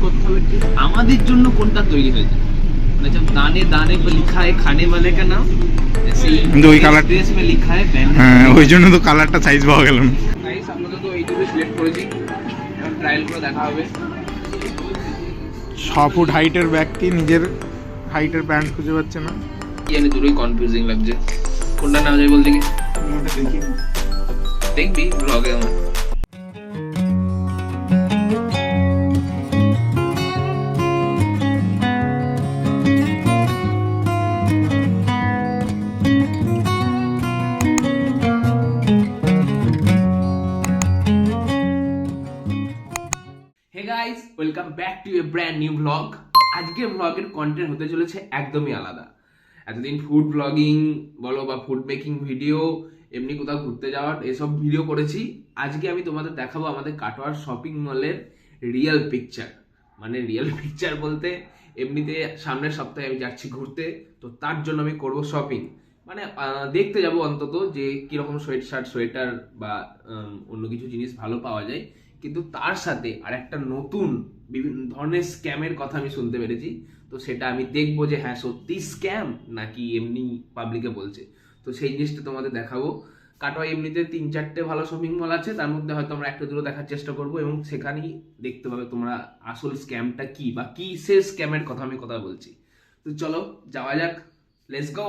করতে হবে कि আমাদের জন্য কোনটা তৈরি হয়েছে, মানে जब दाने दाने पे लिखा है खाने वाले का नाम, ऐसे ही ওই কালার ड्रेस में लिखा है पहनने। হ্যাঁ, ওই জন্য তো কালারটা সাইজ পাওয়া গেল না। গাইস আমরা তো এইটুকু সিলেক্ট করেছি, এখন ট্রায়াল করে দেখা হবে। 6 ফুট হাইটের ব্যক্তি নিজের হাইটের প্যান্ট খুঁজে পাচ্ছে না। यानी দুটোই কনফিউজিং লাগছে, কোনটা নাম যাই বলতে কি দেখবি ব্লগে আমার। Hey guys, welcome back to a brand new vlog. আজকের ব্লগের কন্টেন্ট হতে চলেছে একদমই আলাদা। এতদিন ফুড ব্লগিং বলো বা ফুড মেকিং ভিডিও, এমনি কোথাও ঘুরতে যাওয়ার এসব ভিডিও করেছি। আজকে আমি তোমাদের দেখাবো আমাদের কাটোয়ার শপিং মলের রিয়েল পিকচার। মানে রিয়েল পিকচার বলতে এমনিতে সামনের সপ্তাহে আমি যাচ্ছি ঘুরতে, তো তার জন্য আমি করব শপিং। মানে দেখতে যাব অন্তত যে কীরকম সোয়েটার বা অন্য কিছু জিনিস ভালো পাওয়া যায়। কিন্তু তার সাথে আর একটা নতুন বিভিন্ন ধরনের স্ক্যামের কথা আমি শুনতে পেরেছি, তো সেটা আমি দেখবো যে হ্যাঁ সত্যি স্ক্যাম নাকি এমনি পাবলিকে বলছে। তো সেই জিনিসটা তোমাদের দেখাবো। কাটোয়ায় এমনিতে 3-4টে ভালো শপিং মল আছে, তার মধ্যে হয়তো আমরা একটা দুটো দেখার চেষ্টা করবো এবং সেখানেই দেখতে পাবে তোমরা আসল স্ক্যামটা কি বা কি সে স্ক্যামের কথা আমি কথা বলছি। তো চলো যাওয়া যাক, লেটস গো।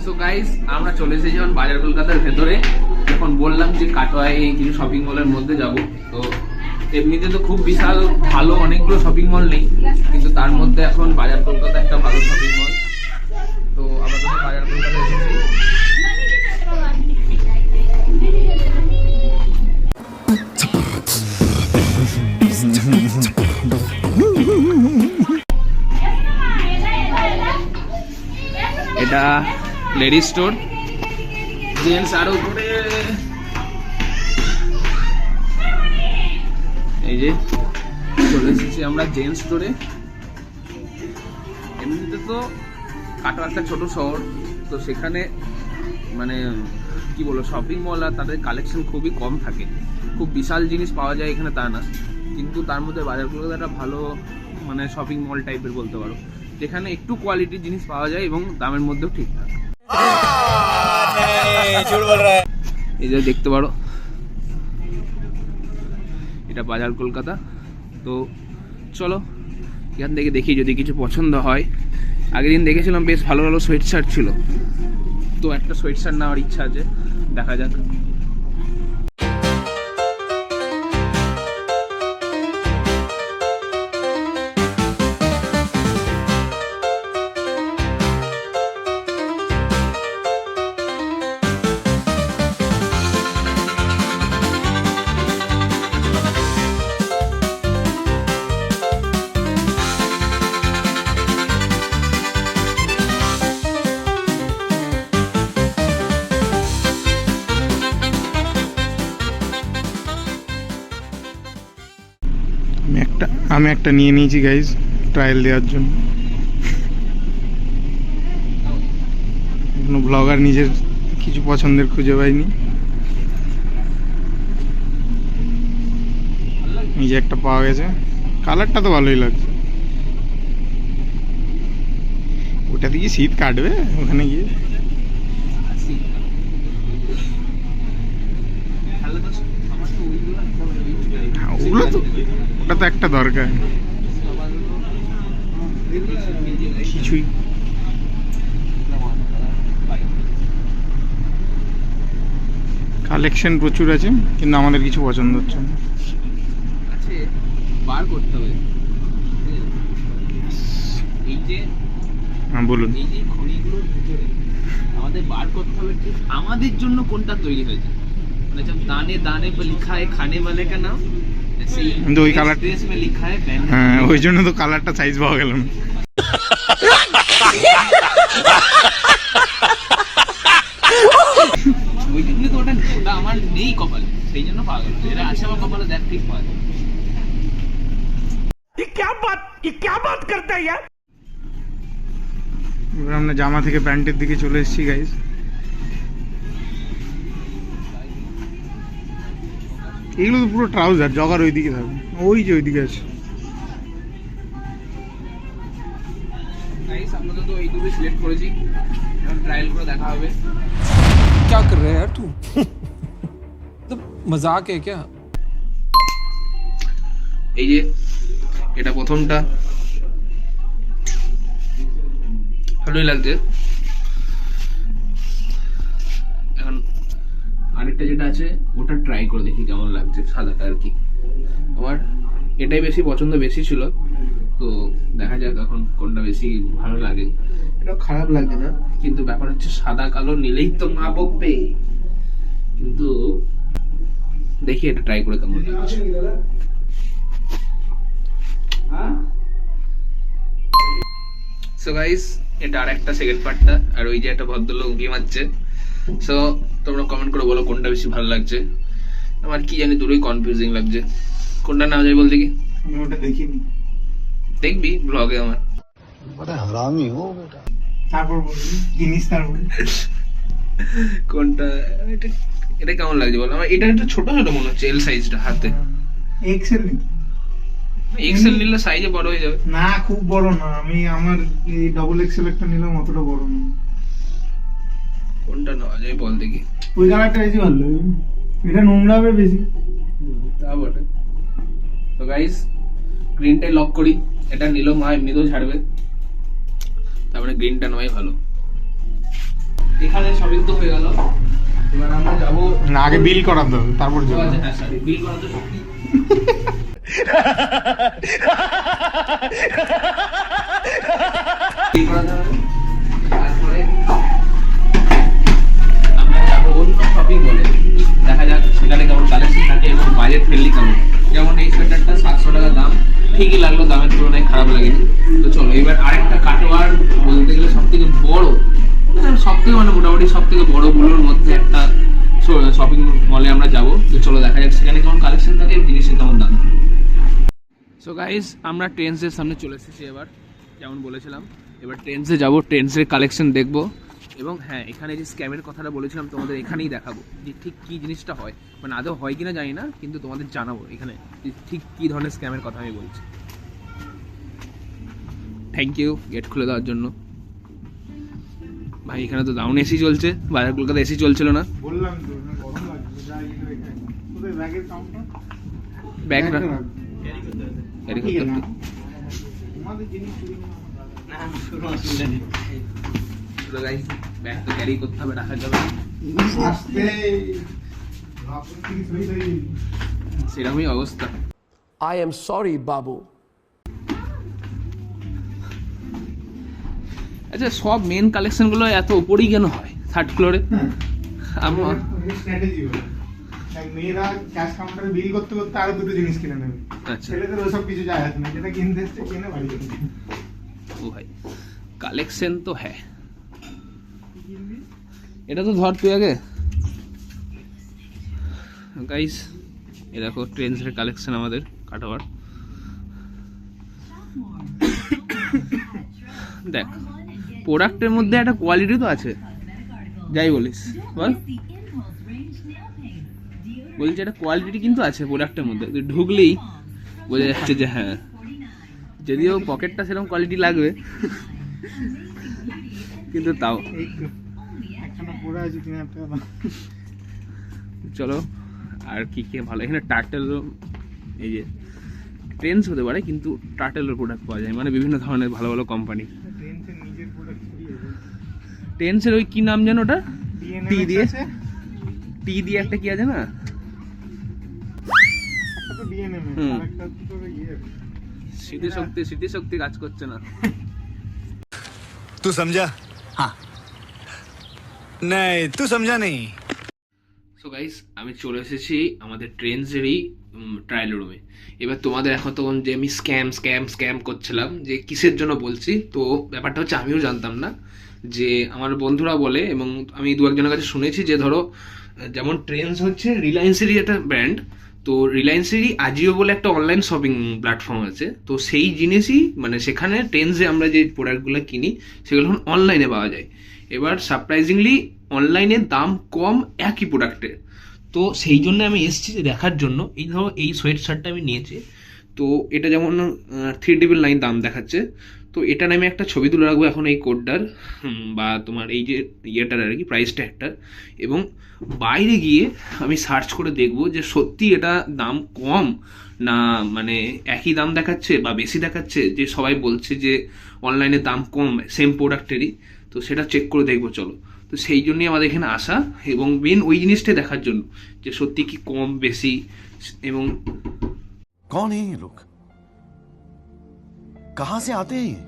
সো গাইস আমরা চলে এসেছি যখন বাজার কলকাতার ভেতরে, যখন বললাম যে কাটোয়ায় এই কিছু শপিং মলের মধ্যে যাব, তো এমনিতে তো খুব বিশাল ভালো অনেকগুলো শপিং মল নেই, কিন্তু তার মধ্যে এখন বাজার কলকাতা একটা ভালো শপিং মল। তো আপাতত বাজার কলকাতা এসেছি। এটা লেডিস স্টোর, জেন্টস আরো উপরে। এই যে চলে এসেছি আমরা জেন্টস স্টোরে। এমনিতে তো কাটোয়া একটা ছোট শহর, তো সেখানে মানে কি বলবো শপিং মল আর তাদের কালেকশন খুবই কম থাকে। খুব বিশাল জিনিস পাওয়া যায় এখানে তা না, কিন্তু তার মধ্যে বাজার কলকাতা একটা ভালো মানে শপিং মল টাইপের বলতে পারো, যেখানে একটু কোয়ালিটির জিনিস পাওয়া যায় এবং দামের মধ্যেও ঠিকঠাক। এই যে দেখতে পারো এটা বাজার কলকাতা। তো চলো এখান থেকে দেখি যদি কিছু পছন্দ হয়। আগের দিন দেখেছিলাম বেশ ভালো ভালো সোয়েট শার্ট ছিল, তো একটা সোয়েট শার্ট নেওয়ার ইচ্ছা আছে, দেখা যাক। আমি একটা নিয়ে নিয়েছি গাইজ ট্রায়াল দেওয়ার জন্য। কোনো ব্লগার নিজের কিছু পছন্দের খুঁজে পাইনি, নিজে একটা পাওয়া গেছে। কালারটা তো ভালোই লাগছে। ওটা দিয়ে শীত কাটবে ওখানে গিয়ে। ওগুলো তো ওটা তো একটা দরকার কিছুই। কালেকশন প্রচুর আছে, কিন্তু আমাদের কিছু পছন্দ হচ্ছে না। বার করতে হবে এই যে, হ্যাঁ বলুন। এই যে খড়িগুলোর ভিতরে আমাদের বার করতে হবে ঠিক আমাদের জন্য কোনটা তৈরি হয়েছে। মানে जब दाने दाने पे लिखा है खाने वाले का नाम, ऐसे ही ওই কালার ड्रेस में लिखा है पहनने। হ্যাঁ, ওই জন্য তো কালারটা সাইজ পাওয়া গেল না। ওই জন্য তো ওটা আমার নেই কপালে, সেই জন্য পাওয়া গেল। এটা আছে আমার কপালে, দেখ ঠিক পাওয়া যায়। ये क्या बात करता है यार। আমরা জামা থেকে প্যান্টের দিকে চলে এসেছি গাইজ। এগুলো তো পুরো ট্রাউজার, জগার ওইদিকে থাকবে, ওই যে ওইদিকে আছে। গাইস আপাতত এই দুটো সিলেক্ট করেছি, এখন ট্রায়াল করে দেখা হবে। क्या कर रहा है यार तू? मतलब मजाक है क्या? এই যে এটা প্রথমটা, ভালোই লাগছে। এখন আরেকটা যেটা আছে ওটা ট্রাই করে দেখি কেমন লাগছে, সাদাটা আর কি। আমার এটাই বেশি পছন্দ, বেশি ছিল, তো দেখা যাক এখন কোনটা বেশি ভালো লাগে। এটা খারাপ লাগে না, কিন্তু ব্যাপার হচ্ছে সাদা কালো নিলেই তো মা বকবে। কিন্তু দেখি এটা ট্রাই করে কেমন লাগছে। সো গাইস এটা আর একটা সেকেন্ড পার্টটা, আর ওই যে একটা ভদ্রলোক উঁকি মারছে। সো তোমরা কমেন্ট করে বলো কোনটা বেশি ভালো লাগছে। আমার কি জানি দুটোই কনফিউজিং লাগছে, কোনটা না যায় বলতে কি। আমি ওটা দেখিনি। দেখবি ব্লগে আমার। তারপর বলবি জিনিস, তারপর কোনটা এটা, এটা কেমন লাগছে বল। আমার এটা একটু ছোট ছোট মনে হচ্ছে, এল সাইজটা হাতে। এক্সেল এক্সেল নিলে সাইজে বড় হয়ে যাবে। না, খুব বড় না। আমি আমার এই ডবল এক্সেল একটা নিলাম, অতটা বড় না। কোনটা নেওয়া যায় বল দেখি। ওই কালারটা বেশি ভালো লাগে, এটা নোংরা হবে বেশি। তা বটে। তো গাইস গ্রিনটাই লক করি, এটা নিলো মা এমনিতেও ছাড়বে, তারপরে গ্রিনটা নেওয়াই ভালো। এখানে সবই তো হয়ে গেল, এবার আমরা যাবো। না, আগে বিল করাতে হবে, তারপর ও যাবো। আচ্ছা, হ্যাঁ সরি, বিল করা তো সত্যি। বিল করাতে হবে, তারপরে আমরা যাবো অন্য শপিং মলে, দেখা যাক সেখানে কেমন কালেকশন থাকে এবং বাজেট ফ্রেন্ডলি কেমন। যেমন এই সোয়েটারটা 700 টাকা দাম, ঠিকই লাগলো, দামের তুলনায় খারাপ লাগেনি। তো চলো এবার আরেকটা কাটোয়ার বলতে গেলে সব থেকে বড়, সব থেকে মানে মোটামুটি সব থেকে বড়গুলোর মধ্যে একটা শপিং মলে আমরা যাবো। তো চলো দেখা যাক সেখানে কেমন কালেকশন থাকে, জিনিসের কেমন দাম। সো গাইস আমরা ট্রেন্ডসের সামনে চলে এসেছি এবার, যেমন বলেছিলাম এবার ট্রেন্ডসে যাবো, ট্রেন্ডসের কালেকশন দেখবো। এবং হ্যাঁ, এখানে যে স্ক্যামের কথাটা বলেছিলাম তোমাদের এখানেই দেখাবো যে ঠিক কী জিনিসটা হয়, মানে আদৌ হয় কিনা জানি না, কিন্তু তোমাদের জানাবো এখানে যে ঠিক কী ধরনের স্ক্যামের কথা আমি বলছি। থ্যাংক ইউ গেট খুলে দেওয়ার জন্য। ভাই এখানে তো ডাউন এসি চলছে, বাজার কলকাতা এসি চলছিল না। বললাম তো গরম লাগছে, যাই এখানে কোথায় ব্যাগের কাউন্টার, ব্যাগ না রাখ। ক্যারি ঠিক করতে আছে, হবে। আমাদের জিনিস চুরি না। তো গাইস ব্যাগ তো ক্যারি করতে হবে, রাখা যাবে না। আস্তে ভাবুন কি সই সই। সেরকমই অবস্থা। I am sorry, Babu. আচ্ছা সব মেন কালেকশনগুলো এত উপরেই কেন হয় থার্ড ফ্লোরে? আমার স্ট্র্যাটেজি হলো লাইক মেয়েরা ক্যাশ কাউন্টারে বিল করতে করতে আরো দুটো জিনিস কিনে নেবে। আচ্ছা ছেলেদের ওসব কিছু যায় আসে না, যেটা কিনতে এসছে কিনে বাড়ি যাবে। ও ভাই কালেকশন তো হ্যাঁ, এটা তো ধর তুই আগে। গাইস এ দেখো ট্রেন্ডসের কালেকশন আমাদের কাটোয়ার। দেখ প্রোডাক্টের মধ্যে একটা কোয়ালিটি তো আছে, যাই বলিস বল, বলছি একটা কোয়ালিটি কিন্তু আছে প্রোডাক্টের মধ্যে, তুই ঢুকলেই বোঝা যাচ্ছে যে হ্যাঁ, যদিও পকেটটা সেরকম কোয়ালিটি লাগবে কিন্তু তাও। এই তো একখানা পড়ে আছে 3000 টাকা দাম। চলো আর কি কি ভালো, এখানে টার্টেলও, এই যে ট্রেন্ডস হতে পারে কিন্তু টার্টেলের প্রোডাক্ট পাওয়া যায়, মানে বিভিন্ন ধরনের ভালো ভালো কোম্পানি। ট্রেন্ডসের নিজের প্রোডাক্ট ছড়িয়ে আছে। ট্রেন্ডসের ওই কি নাম যেন ওটা, টি দিয়ে, আছে টি দিয়ে একটা কি আছে না, একটা তো ডিএনএম হুম। আর একটা তো ইয়ে স্মৃতিশক্তি কাজ করছে না। तू समझा? हाँ नहीं तू समझा नहीं। সো গাইস আমি চলে এসেছি আমাদের ট্রেন্ডসেরই ট্রায়াল রুমে। এবার তোমাদের এখন তখন যে আমি স্ক্যাম করছিলাম যে কিসের জন্য বলছি, তো ব্যাপারটা হচ্ছে আমিও জানতাম না, যে আমার বন্ধুরা বলে এবং আমি দু একজনের কাছে শুনেছি যে ধরো যেমন ট্রেন্ডস হচ্ছে রিলায়েন্সেরই একটা ব্র্যান্ড, তো রিলায়েন্সেরই আজিও বলে একটা অনলাইন শপিং প্ল্যাটফর্ম আছে, তো সেই জিনিসই মানে সেখানে ট্রেন্ডসে আমরা যে প্রোডাক্টগুলো কিনি সেগুলো এখন অনলাইনে পাওয়া যায়। এবার সারপ্রাইজিংলি অনলাইনে দাম কম একই প্রোডাক্টের, তো সেই জন্য আমি এসেছি দেখার জন্য। এই ধরো এই সোয়েট শার্টটা আমি নিয়েছি, তো এটা যেমন 399 দাম দেখাচ্ছে, তো এটার আমি একটা ছবি তুলে রাখবো এখন এই কোডটার বা তোমার এই যে ইয়েটার আর কি প্রাইস ট্যাগটার, এবং বাইরে গিয়ে আমি সার্চ করে দেখব যে সত্যি এটা দাম কম না মানে একই দাম দেখাচ্ছে বা বেশি দেখাচ্ছে, যে সবাই বলছে যে অনলাইনে দাম কম সেম প্রোডাক্টেরই, তো সেটা চেক করে দেখবো চলো। তো সেই জন্যই আমাদের এখানে আসা, এবং মেন ওই জিনিসটাই দেখার জন্য যে সত্যি কি কম বেশি। এবং कौन है ये लोग, कहां से आते हैं ये?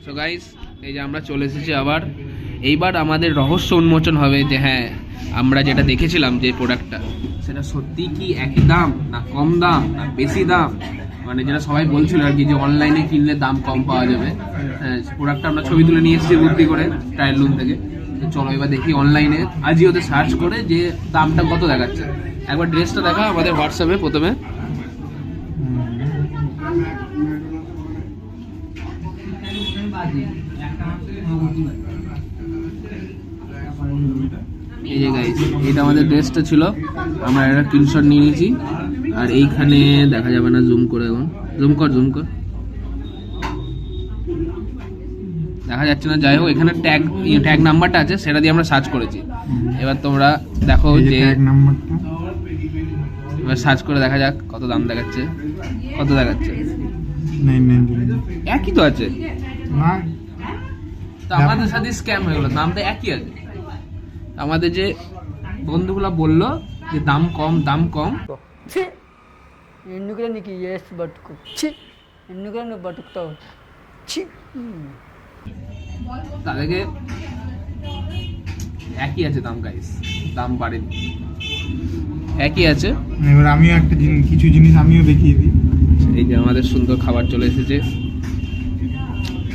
সো গাইস, এই যে আমরা চলে এসেছি আবার। এইবার আমাদের রহস্য উন্মোচন হবে যে হ্যাঁ আমরা যেটা দেখেছিলাম যে প্রোডাক্টটা সেটা সত্যি কি একই দাম না কম দাম না বেশি দাম, মানে যেটা সবাই বলছিল আর কি যে অনলাইনে কিনলে দাম কম পাওয়া যাবে। প্রোডাক্টটা আমরা ছবি তুলে নিয়ে এসেছি বুদ্ধি করে ট্রায়াল রুম থেকে। তো চলো এবার দেখি অনলাইনে আজিওতে সার্চ করে যে দামটা কত দেখাচ্ছে। একবার ড্রেসটা দেখা আমাদের হোয়াটসঅ্যাপে প্রথমে। এই যে গাইস, এটা আমাদের ড্রেসটা ছিল, আমরা একটা স্ক্রিনশট নিয়ে নিয়েছি। আর এইখানে দেখা যাবে না, জুম করে এখন জুম কর দেখা যাচ্ছে না, যাই হোক এখানে ট্যাগ নাম্বারটা আছে, সেটা দিয়ে আমরা সার্চ করেছি। এবার তোমরা দেখো যে নাম্বারটা এবার সার্চ করে দেখা যাক কত দাম দেখাচ্ছে, কত দেখাচ্ছে। 999 একই তো আছে, না তো আমাদের সাথে স্ক্যাম হয়ে গেলো, দাম তো একই আছে। আমাদের যে বন্ধুগুলা বললো যে দাম কম দাম কম, ఛీ ఎందుకురా నీకు ఏసు బతుకు ఛీ ఎందుకురా నువ్వు బతుకుతావు ఛీ তাদেরকে একই আছে দাম গাইস, দাম বাড়েনি, একই আছে। এবার আমিও একটা কিছু জিনিস আমিও দেখিয়ে দিই। এই যে আমাদের সুন্দর খাবার চলে এসেছে।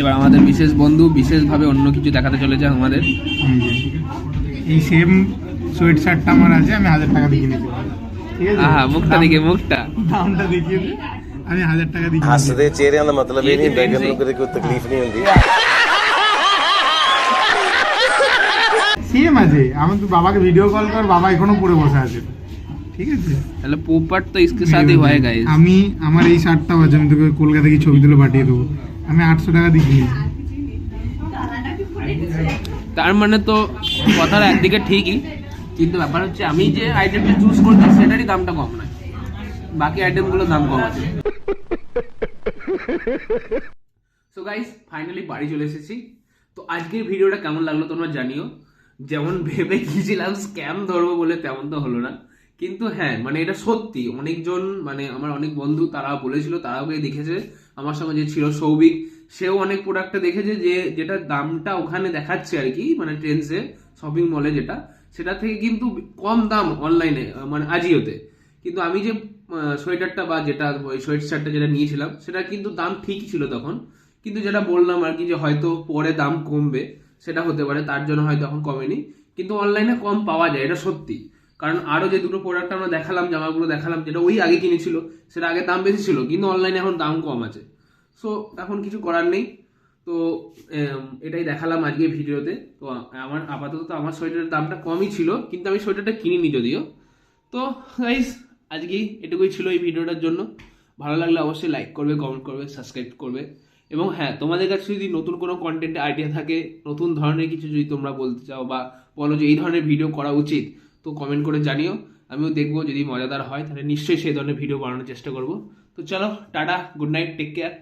এবার আমাদের বিশেষ বন্ধু বিশেষভাবে অন্য কিছু দেখাতে চলেছে আমাদের। এই সেম সোয়েট শার্টটা আমার আছে, আমি 1000 টাকা দিয়ে কিনেছি, ঠিক আছে? আহা, মুখটা দেখে, মুখটা দামটা দেখিয়ে দিই, আমি 1000 টাকা দিয়ে কিনেছি। ਹੱਸਦੇ ਚਿਹਰਿਆਂ ਦਾ ਮਤਲਬ ਇਹ ਨਹੀਂ ਹੁੰਦਾ ਕਿ ਉਹਨੂੰ ਕਦੇ ਕੋਈ ਤਕਲੀਫ ਨਹੀਂ ਹੁੰਦੀ। সেম আছে, আমার তো বাবাকে ভিডিও কল কর, বাবা এখনো পরে বসে আছে, ঠিক আছে? তাহলে পোপাট তো इसके साथ ही হয় গাইস। আমি আমার এই শার্টটাও আছে, আমি তোকে কলকাতা গিয়ে ছবি তুলে পাঠিয়ে দেবো, আমি 800 টাকা দিয়ে কিনেছি। তার মানে তো কথার একদিকে ঠিকই, কিন্তু ব্যাপার হচ্ছে আমি যে আইটেমটা চুজ করছি সেটারই দামটা কম নয়, বাকি আইটেমগুলোর দাম কম আছে। সো গাইস, ফাইনালি বাড়ি চলে এসেছি। তো আজকের ভিডিওটা কেমন লাগলো তোমরা জানিও। যেমন ভেবে গিয়েছিলাম স্ক্যাম ধরবো বলে, তেমন তো হলো না। কিন্তু হ্যাঁ মানে এটা সত্যি, অনেকজন মানে আমার অনেক বন্ধু তারা বলেছিল, তারাও গিয়ে দেখেছে। আমার সঙ্গে যে ছিল সৌভিক, সেও অনেক প্রোডাক্টটা দেখেছে যে যেটা দামটা ওখানে দেখাচ্ছে আর কি, মানে ট্রেন্ডসে শপিং মলে যেটা, সেটা থেকে কিন্তু কম দাম অনলাইনে মানে আজিওতে। কিন্তু আমি যে সোয়েটারটা বা যেটা ওই সোয়েট শার্টটা যেটা নিয়েছিলাম সেটা কিন্তু দাম ঠিকই ছিল তখন, কিন্তু যেটা বললাম আর কি যে হয়তো পরে দাম কমবে, সেটা হতে পারে, তার জন্য হয়তো এখন কমেনি। কিন্তু অনলাইনে কম পাওয়া যায়, এটা সত্যি। কারণ আরও যে দুটো প্রোডাক্ট আমরা দেখালাম, জামাগুলো দেখালাম, যেটা ওই আগে কিনেছিল সেটা আগে দাম বেশি ছিল, কিন্তু অনলাইনে এখন দাম কম আছে। সো এখন কিছু করার নেই। তো এটাই দেখালাম আজকে ভিডিওতে। তো আমার আপাতত আমার সোয়েটারের দামটা কমই ছিল, কিন্তু আমি সোয়েটারটা কিনিনি যদিও। তো গাইস, আজকেই এটুকুই ছিল এই ভিডিওটার জন্য। ভালো লাগলে অবশ্যই লাইক করবে, কমেন্ট করবে, সাবস্ক্রাইব করবে। এবং হ্যাঁ, তোমাদের কাছে যদি নতুন কোনো কন্টেন্টের আইডিয়া থাকে, নতুন ধরনের কিছু যদি তোমরা বলতে চাও বা বলো যে এই ধরনের ভিডিও করা উচিত, তো কমেন্ট করে জানিও, আমিও দেখবো। যদি মজাদার হয় তাহলে নিশ্চয়ই সেই ধরনের ভিডিও বানানোর চেষ্টা করবো। তো চলো, tata, good night, take care.